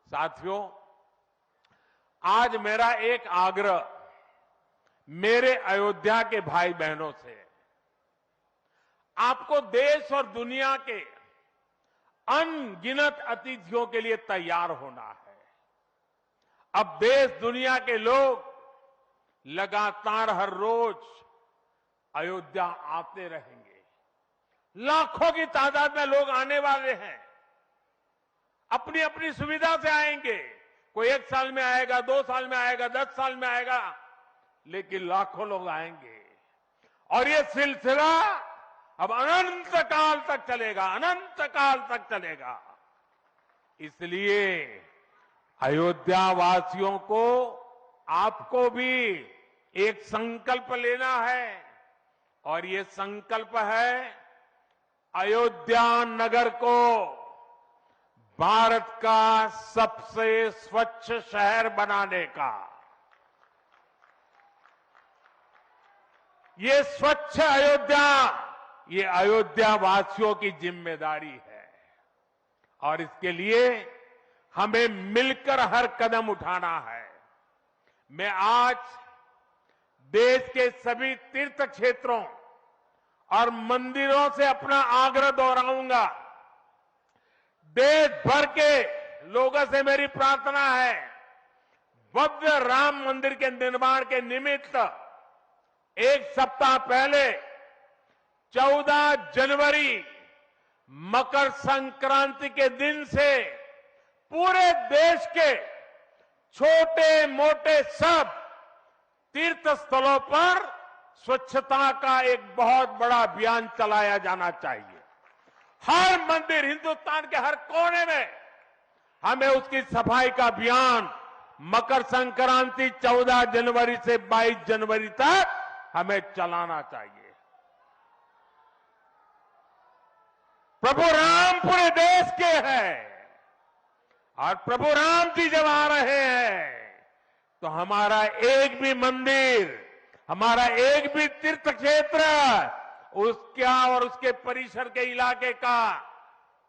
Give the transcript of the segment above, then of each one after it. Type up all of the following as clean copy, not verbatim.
साथियों, आज मेरा एक आग्रह मेरे अयोध्या के भाई बहनों से है। आपको देश और दुनिया के अनगिनत अतिथियों के लिए तैयार होना है। अब देश दुनिया के लोग लगातार हर रोज अयोध्या आते रहेंगे। लाखों की तादाद में लोग आने वाले हैं। अपनी अपनी सुविधा से आएंगे। कोई 1 साल में आएगा, 2 साल में आएगा, 10 साल में आएगा, लेकिन लाखों लोग आएंगे। और ये सिलसिला अब अनंत काल तक चलेगा, अनंत काल तक चलेगा। इसलिए अयोध्या वासियों को, आपको भी एक संकल्प लेना है, और ये संकल्प है अयोध्या नगर को भारत का सबसे स्वच्छ शहर बनाने का। ये स्वच्छ अयोध्या, ये अयोध्या वासियों की जिम्मेदारी है, और इसके लिए हमें मिलकर हर कदम उठाना है। मैं आज देश के सभी तीर्थ क्षेत्रों और मंदिरों से अपना आग्रह दोहराऊंगा। देश भर के लोगों से मेरी प्रार्थना है, भव्य राम मंदिर के निर्माण के निमित्त 1 सप्ताह पहले 14 जनवरी मकर संक्रांति के दिन से पूरे देश के छोटे मोटे सब तीर्थ स्थलों पर स्वच्छता का एक बहुत बड़ा अभियान चलाया जाना चाहिए। हर मंदिर, हिंदुस्तान के हर कोने में हमें उसकी सफाई का अभियान मकर संक्रांति 14 जनवरी से 22 जनवरी तक हमें चलाना चाहिए। प्रभु राम पूरे देश के हैं, और प्रभु राम जी जब आ रहे हैं तो हमारा एक भी मंदिर, हमारा एक भी तीर्थ क्षेत्र उसका और उसके परिसर के इलाके का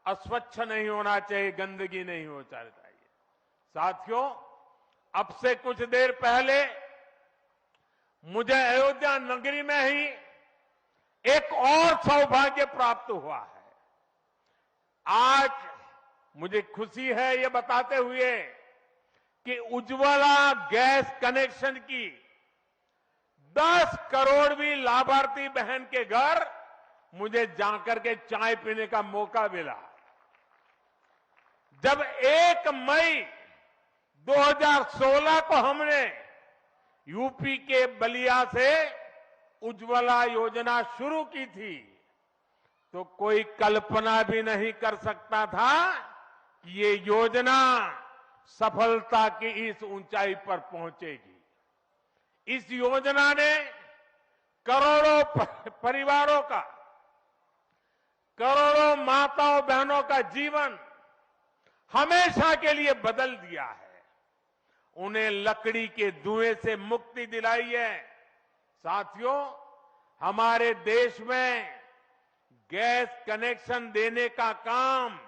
अस्वच्छ नहीं होना चाहिए, गंदगी नहीं होना चाहिए। साथियों, अब से कुछ देर पहले मुझे अयोध्या नगरी में ही एक और सौभाग्य प्राप्त हुआ है। आज मुझे खुशी है ये बताते हुए कि उज्ज्वला गैस कनेक्शन की 10 करोड़वीं लाभार्थी बहन के घर मुझे जाकर के चाय पीने का मौका मिला। जब 1 मई 2016 को हमने यूपी के बलिया से उज्ज्वला योजना शुरू की थी, तो कोई कल्पना भी नहीं कर सकता था कि ये योजना सफलता की इस ऊंचाई पर पहुंचेगी। इस योजना ने करोड़ों परिवारों का, करोड़ों माताओं बहनों का जीवन हमेशा के लिए बदल दिया है। उन्हें लकड़ी के धुएं से मुक्ति दिलाई है। साथियों, हमारे देश में गैस कनेक्शन देने का काम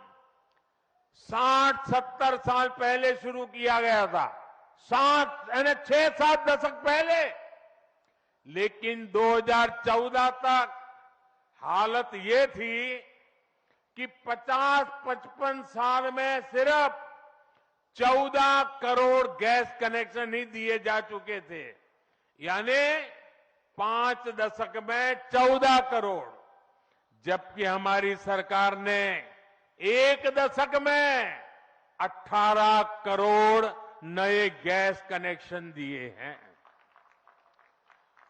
60-70 साल पहले शुरू किया गया था, 6-7 दशक पहले। लेकिन 2014 तक हालत ये थी कि 50-55 साल में सिर्फ 14 करोड़ गैस कनेक्शन ही दिए जा चुके थे, यानी 5 दशक में 14 करोड़, जबकि हमारी सरकार ने 1 दशक में 18 करोड़ नए गैस कनेक्शन दिए हैं।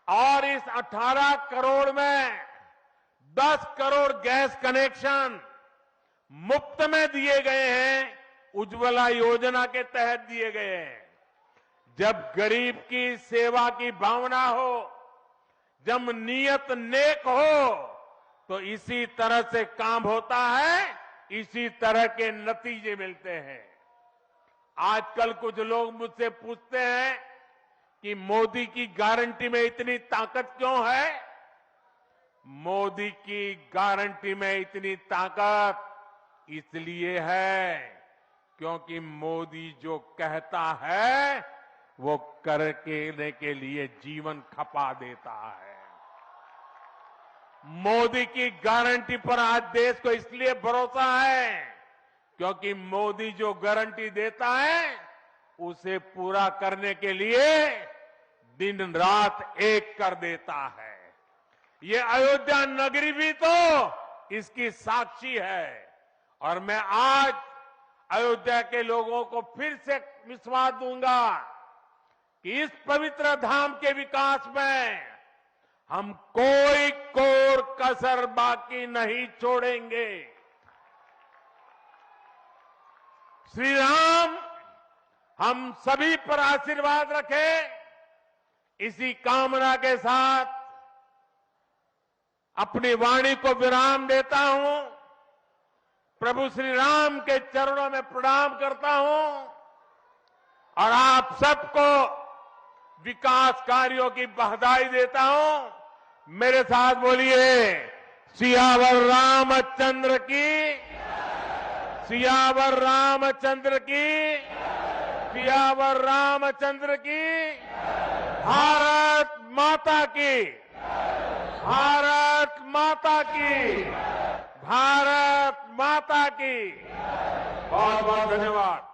और इस 18 करोड़ में 10 करोड़ गैस कनेक्शन मुफ्त में दिए गए हैं, उज्ज्वला योजना के तहत दिए गए हैं। जब गरीब की सेवा की भावना हो, जब नीयत नेक हो, तो इसी तरह से काम होता है, इसी तरह के नतीजे मिलते हैं। आजकल कुछ लोग मुझसे पूछते हैं कि मोदी की गारंटी में इतनी ताकत क्यों है? मोदी की गारंटी में इतनी ताकत इसलिए है क्योंकि मोदी जो कहता है वो करने के लिए जीवन खपा देता है। मोदी की गारंटी पर आज देश को इसलिए भरोसा है क्योंकि मोदी जो गारंटी देता है उसे पूरा करने के लिए दिन रात एक कर देता है। ये अयोध्या नगरी भी तो इसकी साक्षी है। और मैं आज अयोध्या के लोगों को फिर से विश्वास दूंगा कि इस पवित्र धाम के विकास में हम कोई कोर कसर बाकी नहीं छोड़ेंगे। श्री राम हम सभी पर आशीर्वाद रखें, इसी कामना के साथ अपनी वाणी को विराम देता हूं। प्रभु श्री राम के चरणों में प्रणाम करता हूं और आप सबको विकास कार्यों की बधाई देता हूं। मेरे साथ बोलिए, सियावर रामचंद्र की, सियावर रामचंद्र की, सियावर रामचंद्र की। भारत माता की, भारत माता की, भारत माता की। बहुत बहुत धन्यवाद।